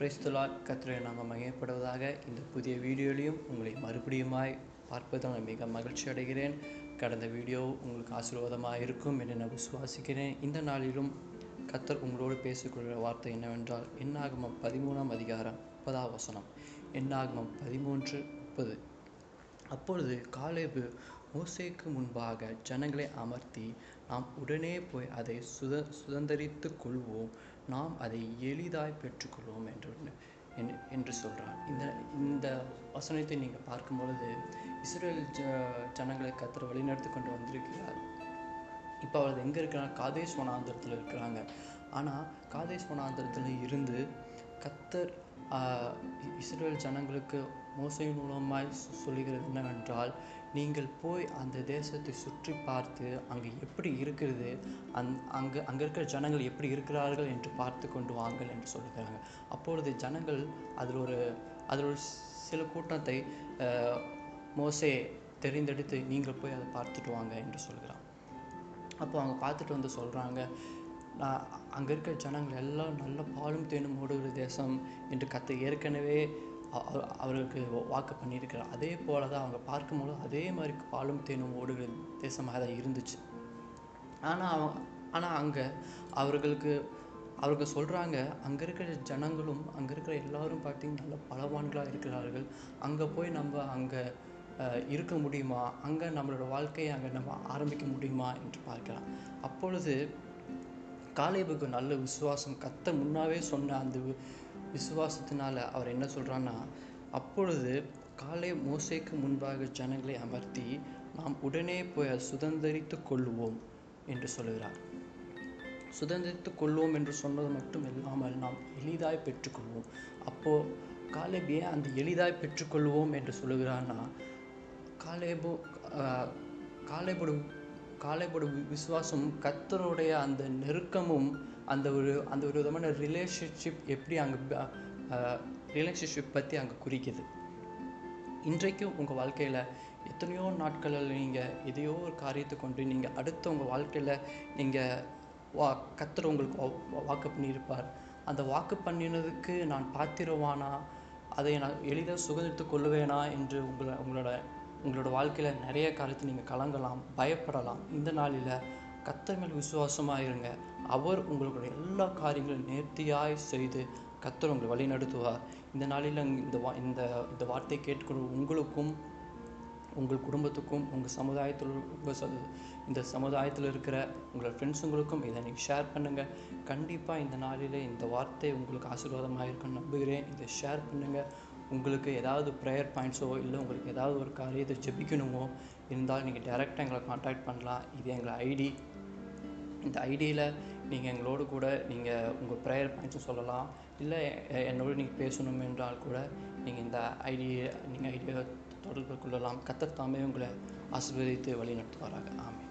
Praise the Lord. கர்த்தருடைய நாமம் மகிமைப்படுவதாக. இந்த புதிய வீடியோலையும் உங்களை மறுபடியுமாய் பார்ப்பதில் மிக மகிழ்ச்சி அடைகிறேன். கடந்த வீடியோ உங்களுக்கு ஆசீர்வாதமாக இருக்கும் என்று நான் விசுவாசிக்கிறேன். இந்த நாளிலும் கர்த்தர் உங்களோடு பேசிக்கொள்கிற வார்த்தை என்னவென்றால், என்னாகமம் 13ஆம் அதிகாரம் 30ஆம் வசனம். என்னாகமம் 13:30. அப்பொழுது காலேபு மோசேக்கு முன்பாக ஜனங்களை அமர்த்தி, நாம் உடனே போய் அதை சுதந்தரித்து கொள்வோம், நாம் அதை எளிதாய் பெற்றுக்கொள்வோம் என்று சொல்கிறார். இந்த வசனத்தை நீங்கள் பார்க்கும் பொழுது இஸ்ரேல் ஜனங்களை கர்த்தர் வழிநடத்தி கொண்டு வந்திருக்கிறார். இப்போ அவர்கள் எங்கே இருக்கிறாங்க? காதேஸ் வனாந்திரத்தில் இருக்கிறாங்க. ஆனால் காதேஸ் வனாந்திரத்தில் இருந்து கர்த்தர் இஸ்ரேல் ஜனங்களுக்கு மோசேயின் மூலமாய் சொல்லுகிறது என்னவென்றால், நீங்கள் போய் அந்த தேசத்தை சுற்றி பார்த்து அங்கே எப்படி இருக்கிறது, அங்கே இருக்கிற ஜனங்கள் எப்படி இருக்கிறார்கள் என்று பார்த்து கொண்டு வாங்கள் என்று சொல்லுகிறாங்க. அப்பொழுது ஜனங்கள் அதில் ஒரு சில கூட்டத்தை மோசே தெரிந்தெடுத்து, நீங்கள் போய் அதை பார்த்துட்டு வாங்க என்று சொல்கிறான். அப்போ அவங்க பார்த்துட்டு வந்து சொல்கிறாங்க, அங்கே இருக்கிற ஜனங்கள் எல்லாம் நல்ல பாலும் தேனும் ஓடுகிற தேசம் என்று கர்த்தர் ஏற்கனவே அவருக்கு வாக்கு பண்ணியிருக்கிறார். அதே போல தான் அவங்க பார்க்கும்போது அதே மாதிரி பாலும் தேனும் ஓடுகிற தேசமாக தான் இருந்துச்சு. ஆனால் அங்கே அவர்கள் சொல்கிறாங்க, அங்கே இருக்கிற ஜனங்களும் அங்கே இருக்கிற எல்லாரும் பார்த்திங்கன்னா நல்ல பலவான்களாக இருக்கிறார்கள். அங்கே போய் நம்ம அங்கே இருக்க முடியுமா? அங்கே நம்மளோட வாழ்க்கையை அங்கே நம்ம ஆரம்பிக்க முடியுமா என்று பார்க்கலாம். அப்பொழுது காலேபுக்கு நல்ல விசுவாசம், கர்த்தர் முன்னாவே சொன்ன அந்த விசுவாசத்தினால அவர் என்ன சொல்கிறான்னா, அப்பொழுது காலேப் மோசேக்கு முன்பாக ஜனங்களை அமர்த்தி, நாம் உடனே போய் அதை சுதந்தரித்து கொள்வோம் என்று சொல்கிறார். சுதந்திரித்து கொள்வோம் என்று சொன்னது மட்டும் இல்லாமல் நாம் எளிதாய் பெற்றுக்கொள்வோம். அப்போது காலேப் ஏன் அந்த எளிதாய் பெற்றுக்கொள்வோம் என்று சொல்லுகிறான்னா, காலேபோட விசுவாசம் கர்த்தருடைய அந்த நெருக்கமும் அந்த ஒரு விதமான ரிலேஷன்ஷிப் எப்படி அங்கே ரிலேஷன்ஷிப் பற்றி அங்கே குறிக்குது. இன்றைக்கும் உங்கள் வாழ்க்கையில் எத்தனையோ நாட்களில் நீங்கள் எதையோ ஒரு காரியத்தை கொண்டு நீங்கள் அடுத்த உங்கள் வாழ்க்கையில் நீங்கள் கர்த்தர் உங்களுக்கு வாக்கு பண்ணியிருப்பார். அந்த வாக்கு பண்ணினதுக்கு நான் பாத்திரவானா, அதை நான் எளிதாக சுதந்திரித்து கொள்வேனா என்று உங்களோட வாழ்க்கையில் நிறைய காரியத்தை நீங்கள் கலங்கலாம், பயப்படலாம். இந்த நாளில் கர்த்தர் மேல் விசுவாசமாக இருங்க. அவர் உங்களுடைய எல்லா காரியங்களும் நேர்த்தியாய் செய்து கர்த்தர் உங்களை வழி நடத்துவார். இந்த நாளில் இந்த வார்த்தையை கேட்கிற உங்களுக்கும், உங்கள் குடும்பத்துக்கும், உங்கள் சமுதாயத்தில் இந்த சமுதாயத்தில் இருக்கிற உங்களோட ஃப்ரெண்ட்ஸுங்களுக்கும் இதை நீங்கள் ஷேர் பண்ணுங்கள். கண்டிப்பாக இந்த நாளில் இந்த வார்த்தை உங்களுக்கு ஆசீர்வாதமாக இருக்குன்னு நம்புகிறேன். இதை ஷேர் பண்ணுங்கள். உங்களுக்கு ஏதாவது ப்ரேயர் பாயிண்ட்ஸோ இல்லை உங்களுக்கு ஏதாவது ஒரு காரியத்தை ஜெபிக்கணுமோ இருந்தால் நீங்கள் டைரெக்டாக எங்களை கான்டாக்ட் பண்ணலாம். இது எங்கள் ஐடி. இந்த ஐடியில் நீங்கள் எங்களோடு கூட நீங்கள் உங்கள் ப்ரேயர் பாயிண்ட்ஸும் சொல்லலாம். இல்லை என்னோடு நீங்கள் பேசணும் என்றால் கூட நீங்கள் இந்த ஐடியை தொடர்பு கொள்ளலாம். கர்த்தர் தாமே உங்களை ஆசீர்வதித்து வழி நடத்துவாராக. ஆமென்.